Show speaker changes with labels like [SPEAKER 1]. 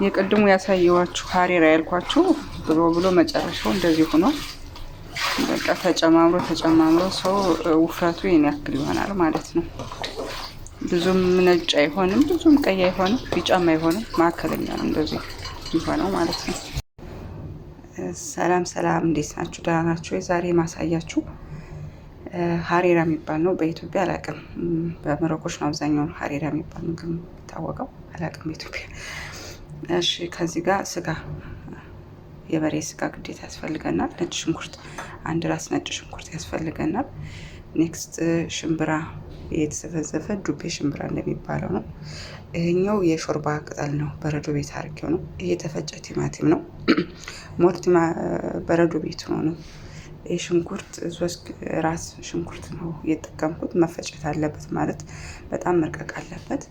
[SPEAKER 1] የቅድሙ ያሳየዋችሁ ሀሬራ ያልኳችሁ ብሎ መጨረሻው እንደዚህ ሆኗል። በቃ ተጨማምሮ ሰው ውፍረቱ ይሄን ያክል ይሆናል ማለት ነው። ብዙም ነጭ አይሆንም፣ ብዙም ቀይ አይሆንም፣ ቢጫም አይሆንም፣ ማዕከለኛ ነው እንደዚህ ይሆነው ማለት ነው። ሰላም፣ እንዴት ናችሁ? ደህና ናችሁ? ዛሬ ማሳያችሁ ሀሬራ የሚባል ነው። በኢትዮጵያ አላውቅም፣ በመረቆች ነው አብዛኛውን ሀሬራ የሚባል ምግብ የሚታወቀው። አላውቅም በኢትዮጵያ። እሺ፣ ከዚህ ጋር ስጋ፣ የበሬ ስጋ ግዴታ ያስፈልገናል። ነጭ ሽንኩርት፣ አንድ ራስ ነጭ ሽንኩርት ያስፈልገናል። ኔክስት ሽምብራ፣ የተዘፈዘፈ ዱቤ ሽምብራ እንደሚባለው ነው። ይሄኛው የሾርባ ቅጠል ነው፣ በረዶ ቤት አድርጌው ነው። ይሄ የተፈጨ ቲማቲም ነው፣ በረዶ ቤት ነው። ይህ ሽንኩርት 3 ራስ ሽንኩርት ነው የተጠቀምኩት። መፈጨት አለበት ማለት በጣም መርቀቅ አለበት።